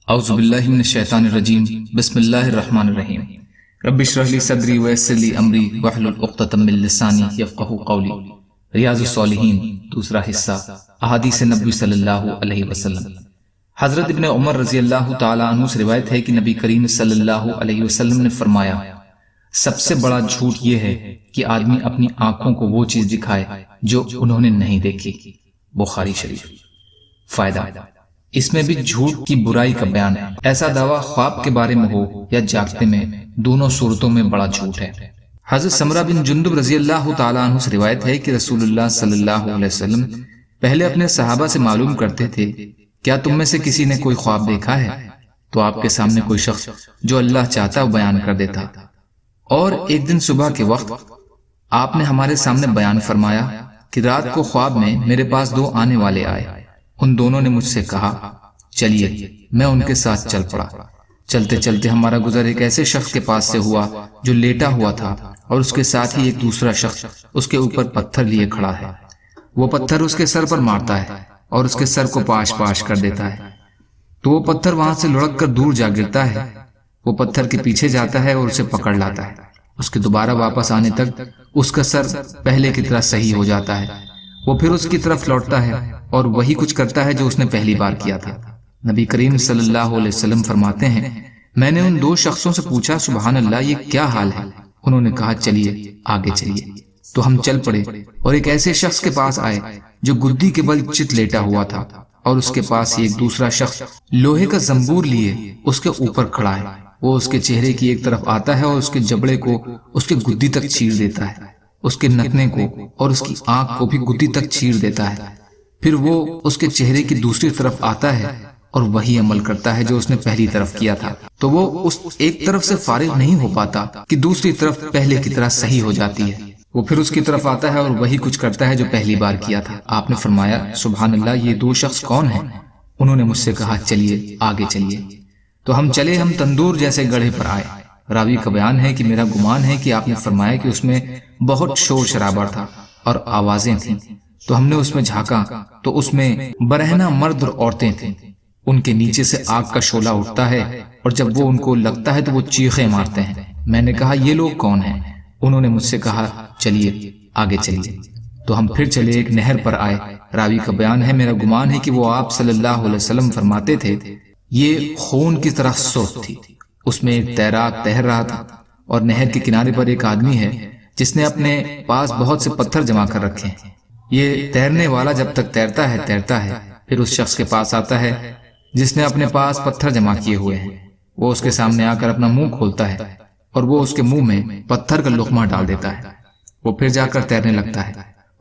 اعوذ باللہ من الشیطان الرجیم بسم اللہ الرحمن الرحیم رب اشرح لی صدری ویسر لی امری واحلل عقدۃ من لسانی یفقہوا قولی۔ ریاض-الصالحین دوسرا حصہ، احادیث-ے-نبوی صلی اللہ علیہ وسلم۔ حضرت ابن عمر رضی اللہ تعالیٰ عنہ سے روایت ہے کہ نبی کریم صلی اللہ علیہ وسلم نے فرمایا، سب سے بڑا جھوٹ یہ ہے کہ آدمی اپنی آنکھوں کو وہ چیز دکھائے جو انہوں نے نہیں دیکھی۔ بخاری شریف۔ فائدہ، اس میں بھی جھوٹ کی برائی کا بیان ہے۔ ایسا دعویٰ خواب کے بارے میں ہو یا جاگتے میں، دونوں صورتوں میں بڑا جھوٹ ہے۔ حضرت سمرہ بن جندب رضی اللہ تعالیٰ عنہ سے روایت ہے کہ رسول اللہ صلی اللہ علیہ وسلم پہلے اپنے صحابہ سے معلوم کرتے تھے، کیا تم میں سے کسی نے کوئی خواب دیکھا ہے؟ تو آپ کے سامنے کوئی شخص جو اللہ چاہتا وہ بیان کر دیتا، اور ایک دن صبح کے وقت آپ نے ہمارے سامنے بیان فرمایا کہ رات کو خواب میں میرے پاس دو آنے والے آئے، ان دونوں نے مجھ سے کہا چلیے، میں ان کے ساتھ چل پڑا۔ چلتے چلتے ہمارا گزر ایک ایسے شخص کے پاس سے ہوا جو لیٹا ہوا تھا، اور اس کے ساتھ ہی ایک دوسرا شخص اس کے اوپر پتھر لیے کھڑا ہے۔ وہ پتھر اس کے سر پر مارتا ہے اور اس کے سر کو پاش پاش کر دیتا ہے، تو وہ پتھر وہاں سے لڑک کر دور جا گرتا ہے۔ وہ پتھر کے پیچھے جاتا ہے اور اسے پکڑ لاتا ہے۔ اس کے دوبارہ واپس آنے تک اس کا سر پہلے کی طرح صحیح ہو جاتا ہے۔ وہ پھر اس کی طرف لوٹتا ہے اور وہی کچھ کرتا ہے جو اس نے پہلی بار کیا تھا۔ نبی کریم صلی اللہ علیہ وسلم فرماتے ہیں، میں نے ان دو شخصوں سے پوچھا، سبحان اللہ، یہ کیا حال ہے؟ انہوں نے کہا چلیے، آگے چلیے۔ تو ہم چل پڑے اور ایک ایسے شخص کے پاس آئے جو گدی کے بل چت لیٹا ہوا تھا، اور اس کے پاس ایک دوسرا شخص لوہے کا زنبور لیے اس کے اوپر کھڑا ہے۔ وہ اس کے چہرے کی ایک طرف آتا ہے اور اس کے جبڑے کو اس کے گدی تک چیر دیتا ہے، اس کے نتنے کو اور اس کی آنکھ کو بھی گدی تک چیر دیتا ہے۔ پھر وہ اس کے چہرے کی دوسری طرف آتا ہے اور وہی عمل کرتا ہے جو اس نے پہلی طرف کیا تھا۔ تو وہ اس ایک طرف سے فارغ نہیں ہو پاتا کہ دوسری طرف پہلے کی طرح صحیح ہو جاتی ہے۔ وہ پھر اس کی طرف آتا ہے اور وہی کچھ کرتا ہے جو پہلی بار کیا تھا۔ آپ نے فرمایا، سبحان اللہ، یہ دو شخص کون ہیں؟ انہوں نے مجھ سے کہا چلیے، آگے چلیے۔ تو ہم چلے، ہم تندور جیسے گڑھے پر آئے۔ راوی کا بیان ہے کہ میرا گمان ہے کہ آپ نے فرمایا کہ اس میں بہت شور شرابہ تھا اور آوازیں تھیں۔ تو ہم نے اس میں جھانکا تو اس میں برہنہ مرد اور عورتیں تھیں۔ ان کے نیچے سے آگ کا شعلہ اٹھتا ہے، اور جب وہ ان کو لگتا ہے تو وہ چیخیں مارتے ہیں۔ میں نے کہا یہ لوگ کون ہیں؟ انہوں نے مجھ سے کہا چلیے، آگے چلیے۔ تو ہم پھر چلے، ایک نہر پر آئے۔ راوی کا بیان ہے، میرا گمان ہے کہ وہ آپ صلی اللہ علیہ وسلم فرماتے تھے، یہ خون کی طرح سرخ تھی۔ اس میں ایک تیراک تیر رہا تھا، اور نہر کے کنارے پر ایک آدمی ہے جس نے اپنے پاس بہت سے پتھر جمع کر رکھے ہیں۔ یہ تیرنے والا جب تک تیرتا ہے، پھر اس شخص کے پاس آتا ہے جس نے اپنے پاس پتھر جمع کیے ہوئے ہیں۔ وہ اس کے سامنے آ کر اپنا منہ کھولتا ہے اور وہ اس کے منہ میں پتھر کا لقمہ ڈال دیتا ہے۔ وہ پھر جا کر تیرنے لگتا ہے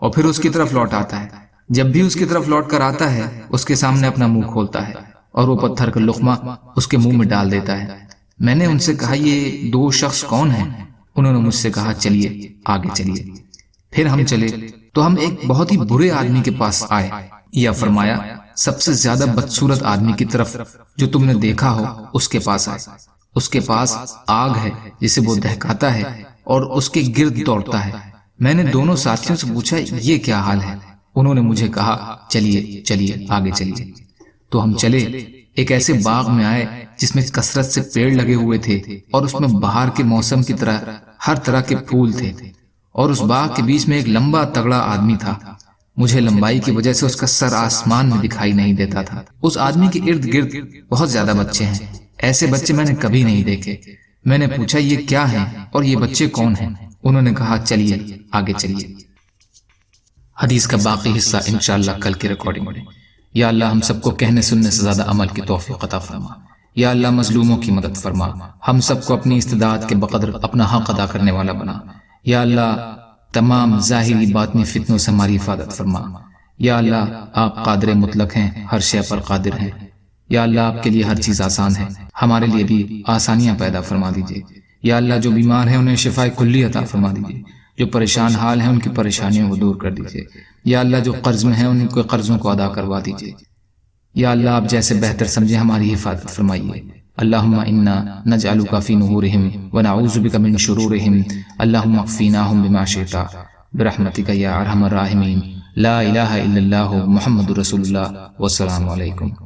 اور پھر اس کی طرف لوٹ آتا ہے۔ جب بھی اس کی طرف لوٹ کر آتا ہے، اس کے سامنے اپنا منہ کھولتا ہے اور وہ پتھر کا لقمہ اس کے منہ میں ڈال دیتا ہے۔ میں نے ان سے کہا یہ دو شخص کون ہیں؟ انہوں نے مجھ سے کہا چلیے، آگے چلیے۔ پھر ہم چلے تو ہم ایک بہت ہی برے آدمی کے پاس آئے۔ یا فرمایا، سب سے زیادہ بدصورت آدمی کی طرف جو تم نے دیکھا ہو اس کے پاس آئے۔ اس کے پاس آگ ہے جسے وہ دہکاتا ہے اور اس کے گرد دوڑتا ہے۔ میں نے دونوں ساتھیوں سے پوچھا یہ کیا حال ہے؟ انہوں نے مجھے کہا چلیے چلیے، آگے چلیے۔ تو ہم چلے، ایک ایسے باغ میں آئے جس میں کثرت سے پیڑ لگے ہوئے تھے، اور اس میں بہار کے موسم کی طرح ہر طرح کے پھول تھے، اور اس باغ کے بیچ میں ایک لمبا تگڑا آدمی تھا۔ مجھے لمبائی کی وجہ سے اس کا سر آسمان میں دکھائی نہیں دیتا تھا۔ اس آدمی کے ارد گرد بہت زیادہ بچے ہیں، ایسے بچے میں نے کبھی نہیں دیکھے۔ میں نے پوچھا یہ کیا ہیں اور یہ بچے کون ہیں؟ انہوں نے کہا چلیے، آگے چلیے۔ حدیث کا باقی حصہ انشاءاللہ کل کی ریکارڈنگ میں۔ یا اللہ ہم سب کو کہنے سننے سے زیادہ عمل کی توفیق عطا فرما۔ یا اللہ مظلوموں کی مدد فرما، ہم سب کو اپنی استطاعت کے بقدر اپنا حق ادا کرنے والا بنا۔ یا اللہ تمام ظاہری باطنی فتنوں سے ہماری حفاظت فرما۔ یا اللہ آپ قادر مطلق ہیں، ہر شے پر قادر ہیں۔ یا اللہ آپ کے لیے ہر چیز آسان ہے، ہمارے لیے بھی آسانیاں پیدا فرما دیجئے۔ یا اللہ جو بیمار ہیں انہیں شفائے کلی عطا فرما دیجئے، جو پریشان حال ہیں ان کی پریشانیوں کو دور کر دیجئے۔ یا اللہ جو قرض میں ہیں ان کے قرضوں کو ادا کروا دیجئے۔ یا اللہ آپ جیسے بہتر سمجھے ہماری حفاظت فرمائیے۔ اللہم انا نجعلک فی نحورہم ونعوذ بک من شرورہم، اللہم اکفیناہم بما شئت برحمتک یا ارحم الراحمین۔ لا الہ الا اللہ محمد رسول اللہ، والسلام علیکم۔